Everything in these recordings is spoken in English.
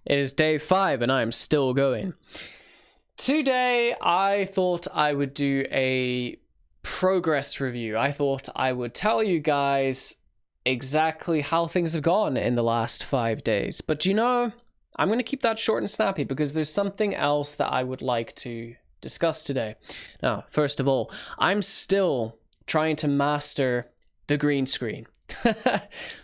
It is day 5 and I am still going. Today, I thought I would do a progress review. I thought I would tell you guys exactly how things have gone in the last 5 days. But you know, I'm going to keep that short and snappy because there's something else that I would like to discuss today. Now, first of all, I'm still trying to master the green screen.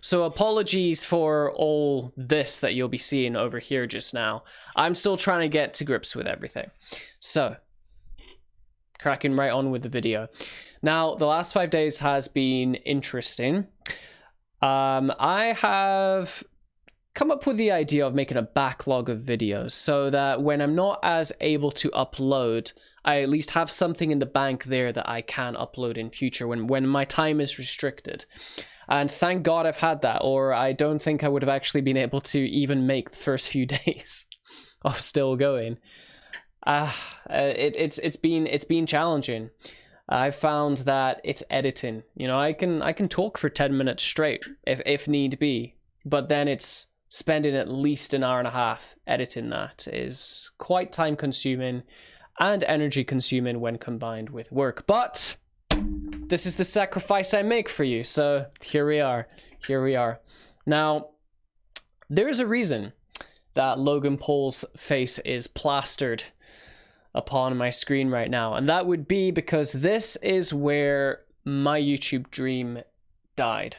So apologies for all this that you'll be seeing over here just now. I'm still trying to get to grips with everything. So, cracking right on with the video. Now, the last 5 days has been interesting. I have come up with the idea of making a backlog of videos so that when I'm not as able to upload, I at least have something in the bank there that I can upload in future when my time is restricted. And thank God I've had that, or I don't think I would have actually been able to even make the first few days of still going. It's been challenging. I found that it's editing. You know, I can talk for 10 minutes straight if need be, but then it's spending at least an hour and a half editing. That is quite time consuming and energy consuming when combined with work. But this is the sacrifice I make for you, so here we are. Now, there's a reason that Logan Paul's face is plastered upon my screen right now, and that would be because this is where my YouTube dream died.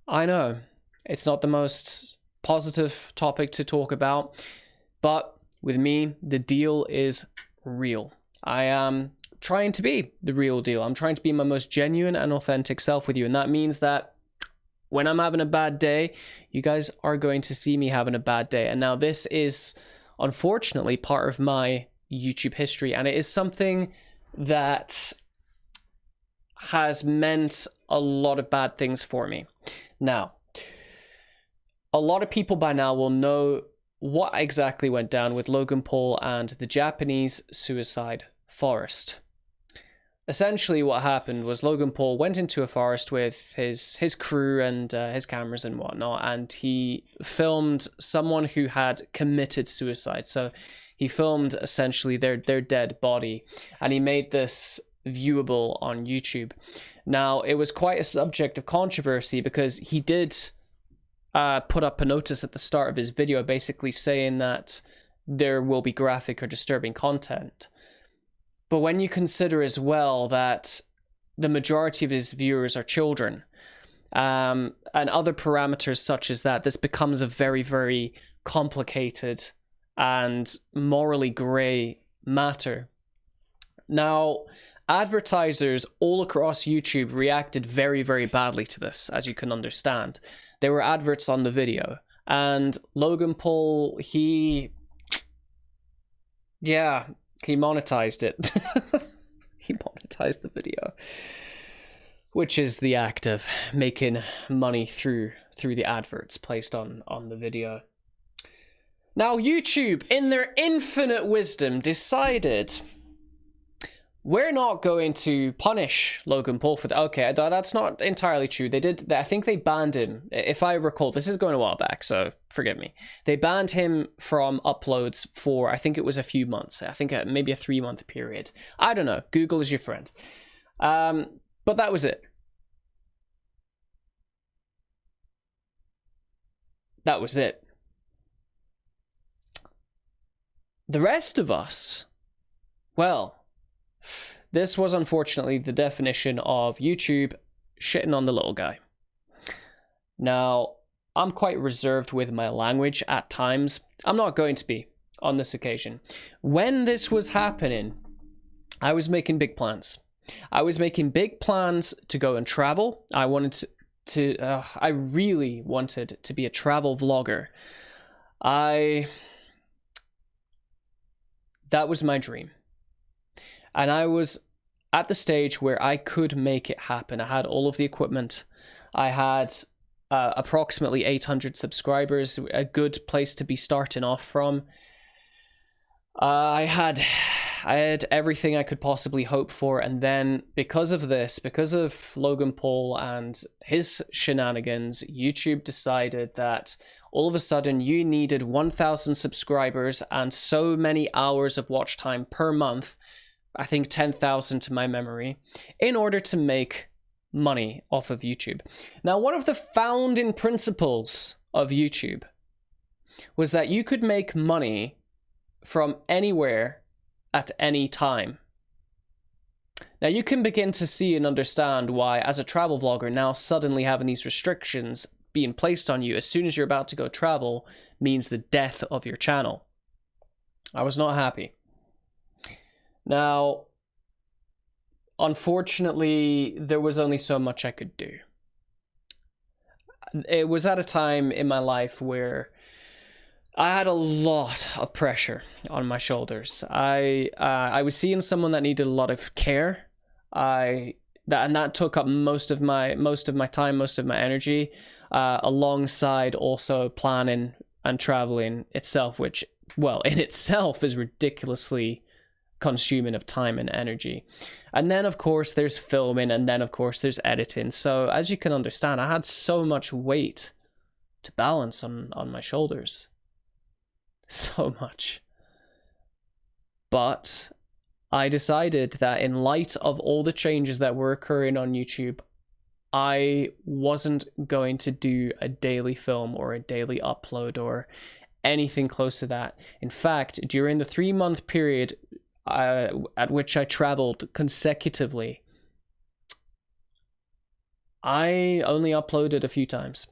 I know, it's not the most positive topic to talk about, but with me, the deal is real. I am trying to be the real deal. I'm trying to be my most genuine and authentic self with you, and that means that when I'm having a bad day, you guys are going to see me having a bad day. And now this is unfortunately part of my YouTube history, and it is something that has meant a lot of bad things for me. Now, a lot of people by now will know what exactly went down with Logan Paul and the Japanese suicide forest. Essentially what happened was Logan Paul went into a forest with his crew and his cameras and whatnot, and he filmed someone who had committed suicide. So he filmed essentially their dead body, and he made this viewable on YouTube. Now, it was quite a subject of controversy because he did put up a notice at the start of his video basically saying that there will be graphic or disturbing content. But when you consider as well that the majority of his viewers are children, and other parameters such as that, this becomes a very, very complicated and morally grey matter. Now, advertisers all across YouTube reacted very, very badly to this, as you can understand. There were adverts on the video, and Logan Paul, he monetized it. He monetized the video, which is the act of making money through the adverts placed on the video. Now, YouTube, in their infinite wisdom, decided we're not going to punish Logan Paul for that. Okay, that's not entirely true. I think they banned him. If I recall, this is going a while back, so forgive me. They banned him from uploads for, I think it was a few months. I think maybe a 3-month period. I don't know. Google is your friend. But that was it. That was it. The rest of us, well, this was unfortunately the definition of YouTube shitting on the little guy. Now, I'm quite reserved with my language at times. I'm not going to be on this occasion. When this was happening, I was making big plans. I was making big plans to go and travel. I really wanted to be a travel vlogger. That was my dream. And I was at the stage where I could make it happen. I had all of the equipment. I had approximately 800 subscribers, a good place to be starting off from. I had I had everything I could possibly hope for, and then because of this, because of Logan Paul and his shenanigans, YouTube decided that all of a sudden you needed 1,000 subscribers and so many hours of watch time per month, I think 10,000 to my memory, in order to make money off of YouTube. Now, one of the founding principles of YouTube was that you could make money from anywhere at any time. Now you can begin to see and understand why, as a travel vlogger, now suddenly having these restrictions being placed on you as soon as you're about to go travel means the death of your channel. I was not happy. Now, unfortunately, there was only so much I could do. It was at a time in my life where I had a lot of pressure on my shoulders. I was seeing someone that needed a lot of care. That took up most of my time, most of my energy, alongside also planning and traveling itself, which, well, in itself is ridiculously consuming of time and energy. And then of course there's filming, and then of course there's editing. So as you can understand, I had so much weight to balance on my shoulders. So much. But I decided that in light of all the changes that were occurring on YouTube, I wasn't going to do a daily film or a daily upload or anything close to that. In fact, during the 3-month period at which I traveled consecutively, I only uploaded a few times.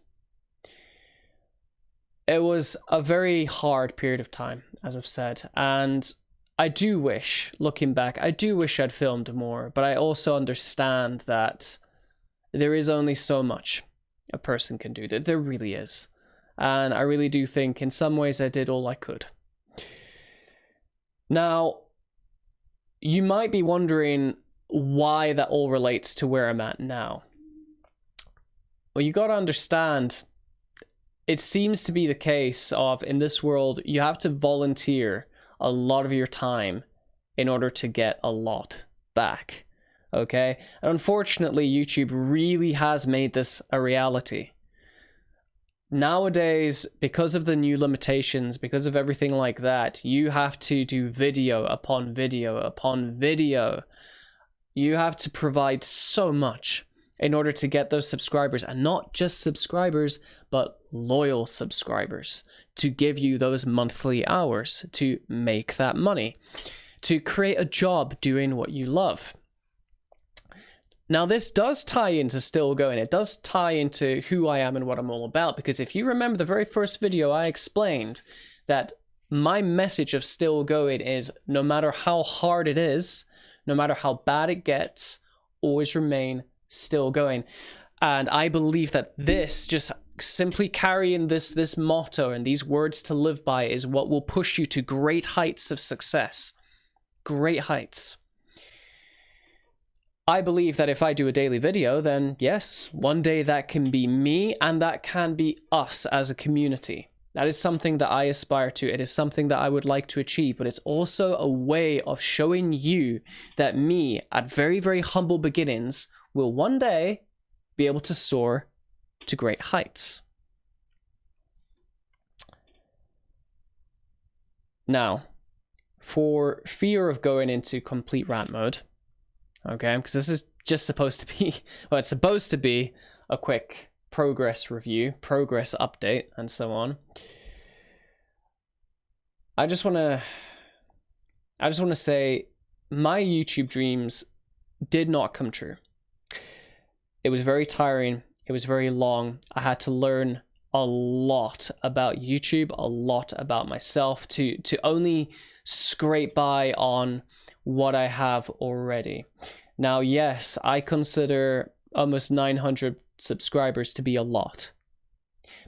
It was a very hard period of time, as I've said, and I do wish, looking back, I do wish I'd filmed more, but I also understand that there is only so much a person can do. There really is. And I really do think in some ways I did all I could. Now, you might be wondering why that all relates to where I'm at now. Well, you got to understand, it seems to be the case of, in this world, you have to volunteer a lot of your time in order to get a lot back. Okay? And unfortunately, YouTube really has made this a reality. Nowadays, because of the new limitations, because of everything like that, you have to do video upon video upon video. You have to provide so much in order to get those subscribers, and not just subscribers, but loyal subscribers, to give you those monthly hours to make that money, to create a job doing what you love. Now, this does tie into Stillgoing. It does tie into who I am and what I'm all about, because if you remember the very first video, I explained that my message of Stillgoing is, no matter how hard it is, no matter how bad it gets, always remain still going. And I believe that this, just simply carrying this motto and these words to live by, is what will push you to great heights of success. Great heights. I believe that if I do a daily video, then yes, one day that can be me, and that can be us as a community. That is something that I aspire to. It is something that I would like to achieve, but it's also a way of showing you that me, at very, very humble beginnings, will one day be able to soar to great heights. Now, for fear of going into complete rant mode, okay, because this is just supposed to be, well, it's supposed to be a quick progress review, progress update, and so on. I just want to say my YouTube dreams did not come true. It was very tiring. It was very long. I had to learn a lot about YouTube, a lot about myself to only scrape by on what I have already. Now, yes, I consider almost 900 subscribers to be a lot,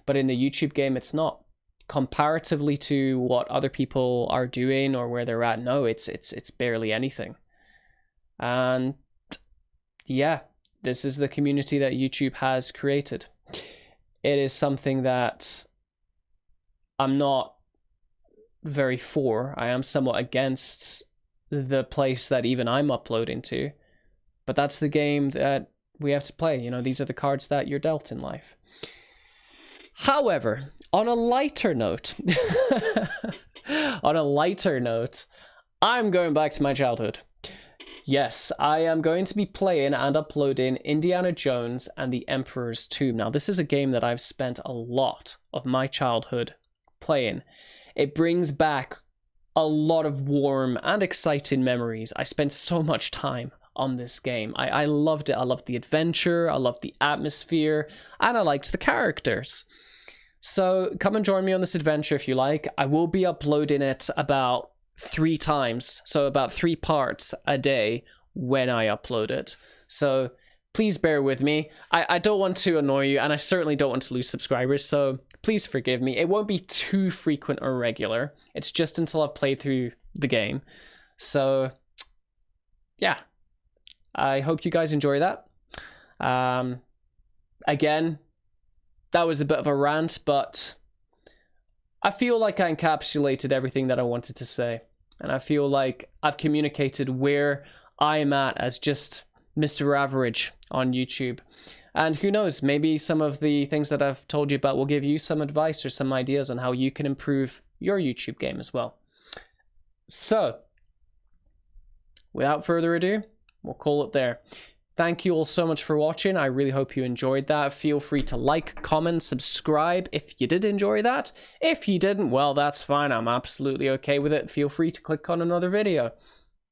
but in the YouTube game, it's not. Comparatively to what other people are doing or where they're at, no, it's barely anything. And yeah, this is the community that YouTube has created. It is something that I'm not very for. I am somewhat against the place that even I'm uploading to. But that's the game that we have to play. You know, these are the cards that you're dealt in life. However, on a lighter note, I'm going back to my childhood. Yes, I am going to be playing and uploading Indiana Jones and the Emperor's Tomb. Now, this is a game that I've spent a lot of my childhood playing. It brings back a lot of warm and exciting memories. I spent so much time on this game. I loved it. I loved the adventure, I loved the atmosphere, and I liked the characters. So come and join me on this adventure if you like. I will be uploading it about 3 times, so about 3 parts a day when I upload it. So please bear with me. I don't want to annoy you, and I certainly don't want to lose subscribers, so please forgive me. It won't be too frequent or regular. It's just until I've played through the game. So yeah, I hope you guys enjoy that. Again, that was a bit of a rant, but I feel like I encapsulated everything that I wanted to say. And I feel like I've communicated where I'm at as just Mr. Average on YouTube. And who knows, maybe some of the things that I've told you about will give you some advice or some ideas on how you can improve your YouTube game as well. So, without further ado, we'll call it there. Thank you all so much for watching. I really hope you enjoyed that. Feel free to like, comment, subscribe if you did enjoy that. If you didn't, well, that's fine. I'm absolutely okay with it. Feel free to click on another video.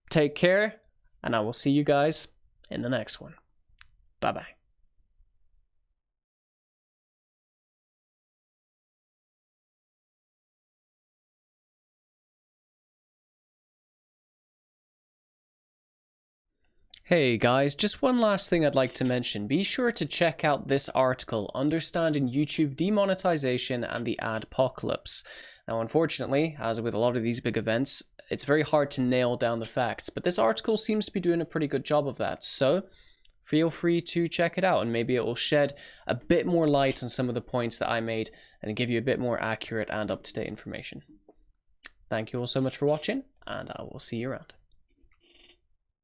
Take care, and I will see you guys in the next one. Bye-bye. Hey guys, just one last thing I'd like to mention. Be sure to check out this article, Understanding YouTube Demonetization and the Adpocalypse. Now, unfortunately, as with a lot of these big events, it's very hard to nail down the facts, but this article seems to be doing a pretty good job of that. So feel free to check it out, and maybe it will shed a bit more light on some of the points that I made and give you a bit more accurate and up-to-date information. Thank you all so much for watching, and I will see you around.